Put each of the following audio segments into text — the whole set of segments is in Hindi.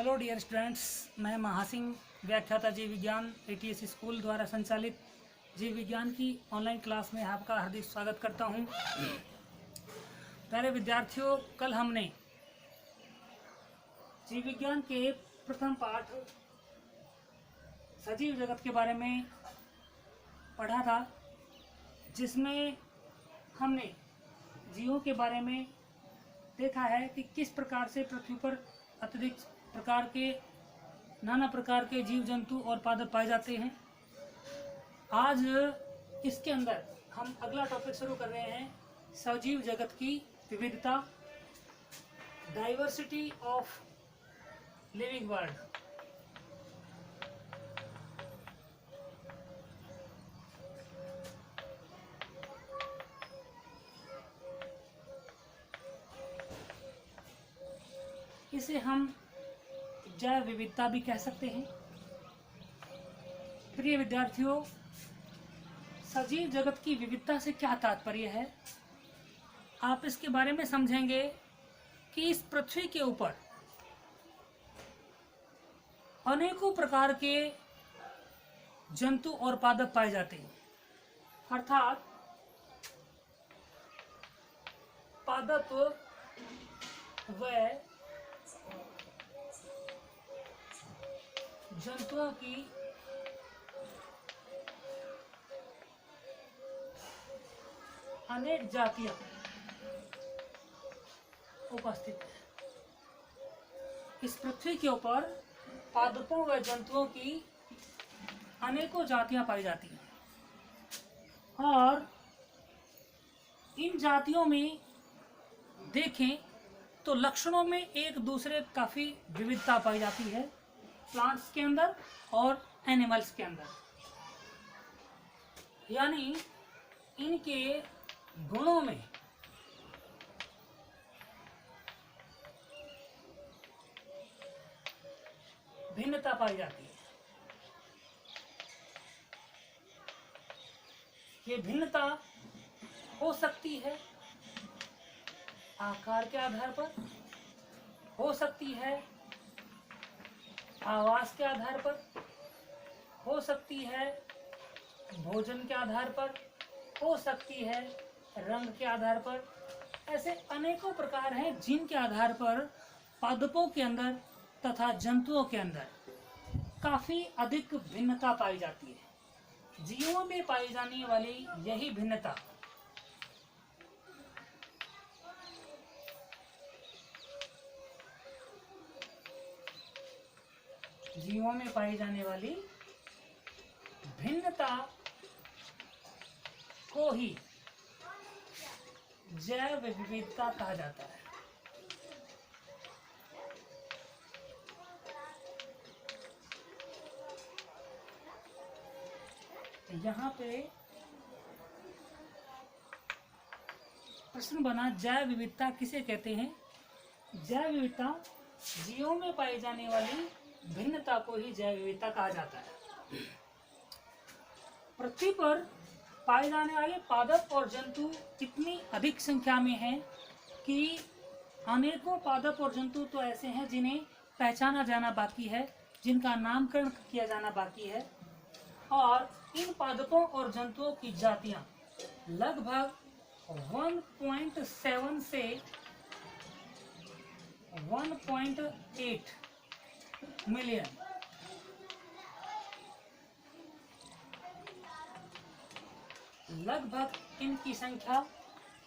हेलो डियर स्टूडेंट्स, मैं महासिंह व्याख्याता जीव विज्ञान एटीएस स्कूल द्वारा संचालित जीव विज्ञान की ऑनलाइन क्लास में आपका हार्दिक स्वागत करता हूं। प्यारे विद्यार्थियों, कल हमने जीव विज्ञान के प्रथम पाठ सजीव जगत के बारे में पढ़ा था, जिसमें हमने जीवों के बारे में देखा है कि किस प्रकार से पृथ्वी पर अतिरिक्त प्रकार के नाना प्रकार के जीव जंतु और पादप पाए जाते हैं। आज इसके अंदर हम अगला टॉपिक शुरू कर रहे हैं, सजीव जगत की विविधता, डाइवर्सिटी ऑफ लिविंग वर्ल्ड। इसे हम जैव विविधता भी कह सकते हैं। प्रिय विद्यार्थियों, सजीव जगत की विविधता से क्या तात्पर्य है, आप इसके बारे में समझेंगे कि इस पृथ्वी के ऊपर अनेकों प्रकार के जंतु और पादप पाए जाते हैं। अर्थात पादप व जंतुओं की अनेक जातियां उपस्थित हैं। इस पृथ्वी के ऊपर पादपों व जंतुओं की अनेकों जातियां पाई जाती हैं और इन जातियों में देखें तो लक्षणों में एक दूसरे काफ़ी विविधता पाई जाती है, प्लांट्स के अंदर और एनिमल्स के अंदर। यानी इनके गुणों में भिन्नता पाई जाती है। ये भिन्नता हो सकती है आकार के आधार पर, हो सकती है आवास के आधार पर, हो सकती है भोजन के आधार पर, हो सकती है रंग के आधार पर। ऐसे अनेकों प्रकार हैं जिनके आधार पर पादपों के अंदर तथा जंतुओं के अंदर काफ़ी अधिक भिन्नता पाई जाती है। जीवों में पाई जाने वाली यही भिन्नता जीवों में पाई जाने वाली भिन्नता को ही जैव विविधता कहा जाता है। यहाँ पे प्रश्न बना, जैव विविधता किसे कहते हैं? जैव विविधता जीवों में पाई जाने वाली भिन्नता को ही जैव विविधता कहा जाता है। पृथ्वी पर पाए जाने वाले पादप और जंतु इतनी अधिक संख्या में हैं कि अनेकों पादप और जंतु तो ऐसे हैं जिन्हें पहचाना जाना बाकी है, जिनका नामकरण किया जाना बाकी है। और इन पादपों और जंतुओं की जातियां लगभग 1.7 से 1.8 मिलियन लगभग इनकी संख्या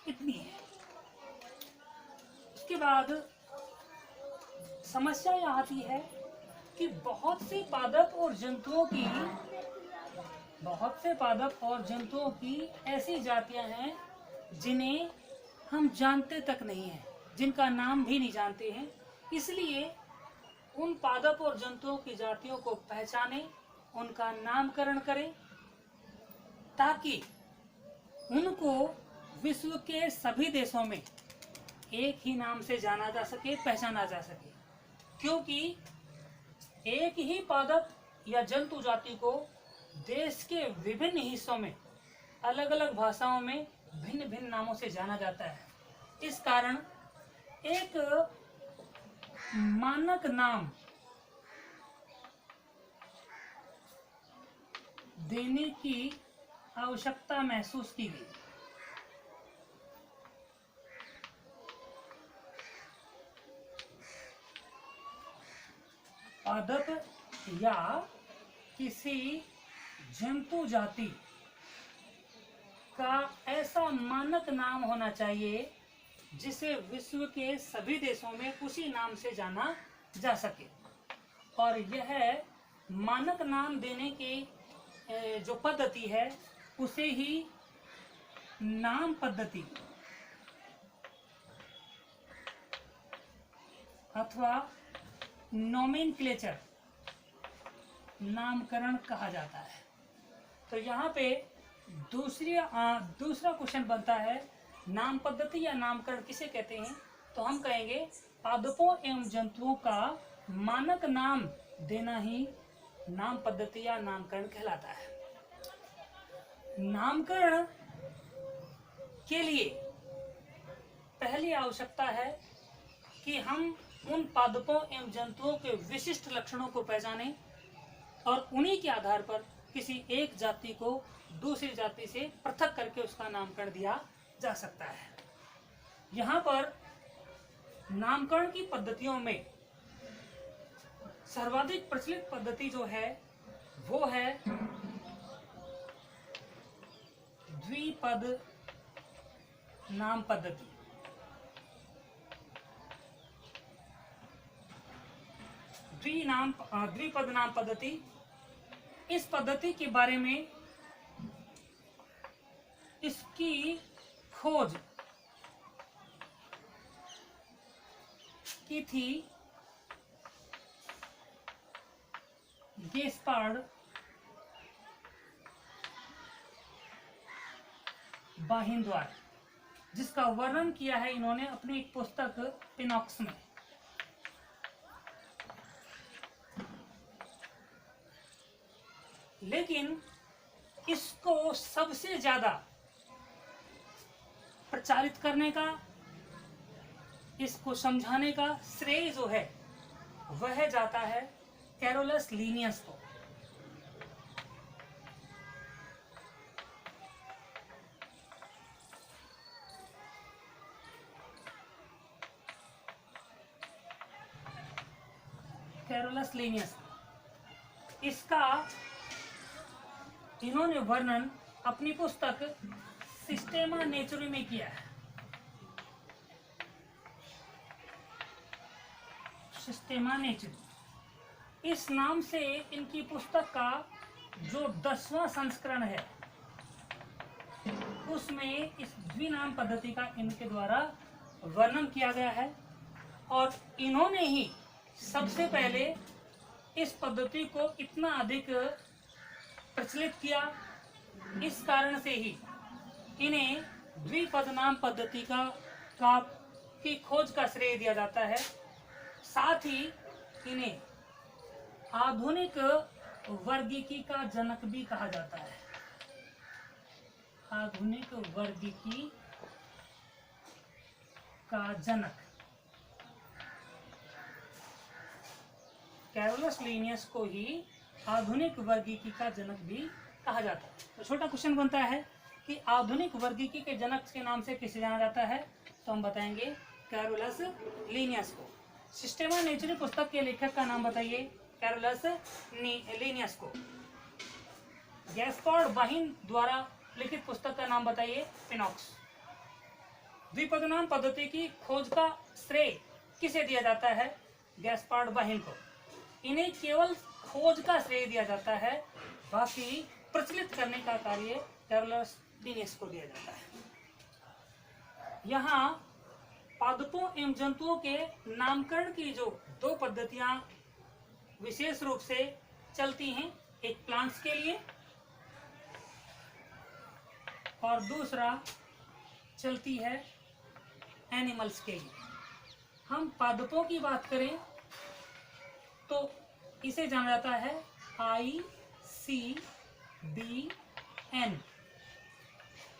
इतनी है। उसके बाद समस्या यह आती है कि बहुत से पादप और जंतुओं की ऐसी जातियां हैं जिन्हें हम जानते तक नहीं हैं, जिनका नाम भी नहीं जानते हैं। इसलिए उन पादप और जंतुओं की जातियों को पहचानें, उनका नामकरण करें, ताकि उनको विश्व के सभी देशों में एक ही नाम से जाना जा सके, पहचाना जा सके। क्योंकि एक ही पादप या जंतु जाति को देश के विभिन्न हिस्सों में अलग अलग भाषाओं में भिन्न भिन्न नामों से जाना जाता है। इस कारण एक मानक नाम देने की आवश्यकता महसूस की गई। पादप या किसी जंतु जाति का ऐसा मानक नाम होना चाहिए जिसे विश्व के सभी देशों में उसी नाम से जाना जा सके। और यह मानक नाम देने की जो पद्धति है उसे ही नाम पद्धति अथवा नोमेनक्लेचर नामकरण कहा जाता है। तो यहाँ पे दूसरा क्वेश्चन बनता है, नाम पद्धति या नामकरण किसे कहते हैं? तो हम कहेंगे पादपों एवं जंतुओं का मानक नाम देना ही नाम पद्धति या नामकरण कहलाता है। नामकरण के लिए पहली आवश्यकता है कि हम उन पादपों एवं जंतुओं के विशिष्ट लक्षणों को पहचानें और उन्हीं के आधार पर किसी एक जाति को दूसरी जाति से पृथक करके उसका नामकरण दिया जा सकता है। यहाँ पर नामकरण की पद्धतियों में सर्वाधिक प्रचलित पद्धति जो है वो है द्विपद नाम पद्धति। द्विपद नाम पद्धति, इस पद्धति के बारे में इसकी खोज की थी गेस्पार्ड बाहिन द्वारा, जिसका वर्णन किया है इन्होंने अपनी एक पुस्तक पिनॉक्स में। लेकिन इसको सबसे ज्यादा प्रचारित करने का, इसको समझाने का श्रेय जो है वह जाता है कैरोलस लीनियस को। कैरोलस लीनियस, इसका इन्होंने वर्णन अपनी पुस्तक सिस्टेमा नेचुरी में किया है। सिस्टेमा नेचुरी, इस नाम से इनकी पुस्तक का जो 10वां संस्करण है उसमें इस द्विनाम पद्धति का इनके द्वारा वर्णन किया गया है। और इन्होंने ही सबसे पहले इस पद्धति को इतना अधिक प्रचलित किया, इस कारण से ही इन्हें द्विपद नाम पद्धति की खोज का श्रेय दिया जाता है। साथ ही इन्हें आधुनिक वर्गीकी का जनक भी कहा जाता है। आधुनिक वर्गीकी का जनक कैरोलस लीनियस को ही आधुनिक वर्गीकी का जनक भी कहा जाता है। तो छोटा क्वेश्चन बनता है कि आधुनिक वर्गीकी के जनक के नाम से किसे जाना जाता है? तो हम बताएंगे कैरोलस लीनियस को। सिस्टेमा नेचुरी पुस्तक के लेखक का नाम बताइए, कैरोलस लीनियस को। गैस्पार्ड बाहिन द्वारा लिखित पुस्तक का नाम बताइए, पिनॉक्स। द्विपद नाम पद्धति की खोज का श्रेय किसे दिया जाता है? गैस्पार्ड बाहिन को। इन्हें केवल खोज का श्रेय दिया जाता है, बाकी प्रचलित करने का कार्य कैरोलस लीनियस को दिया जाता है। यहाँ पादपों एवं जंतुओं के नामकरण की जो 2 पद्धतियां विशेष रूप से चलती हैं, एक प्लांट्स के लिए और दूसरा चलती है एनिमल्स के लिए। हम पादपों की बात करें तो इसे जाना जाता है ICBN,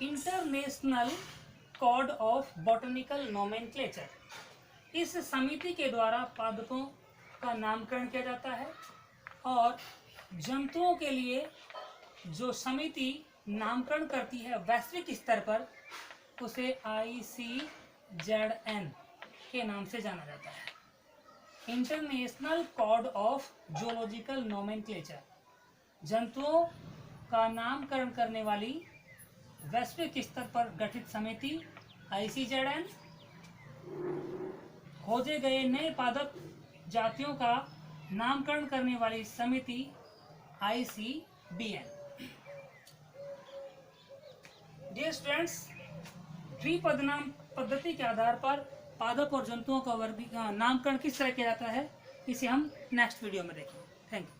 international code of botanical nomenclature. इस समिति के द्वारा पादपों का नामकरण किया जाता है और जंतुओं के लिए जो समिति नामकरण करती है वैश्विक स्तर पर, उसे ICZN के नाम से जाना जाता है, international code of zoological nomenclature. जंतुओं का नामकरण करने वाली वैश्विक स्तर पर गठित समिति ICZN, खोजे गए नए पादप जातियों का नामकरण करने वाली समिति ICBN। डियर स्टूडेंट्स, द्विपद पद्धति के आधार पर पादप और जंतुओं का नामकरण किस तरह किया जाता है, इसे हम नेक्स्ट वीडियो में देखेंगे। Thank you.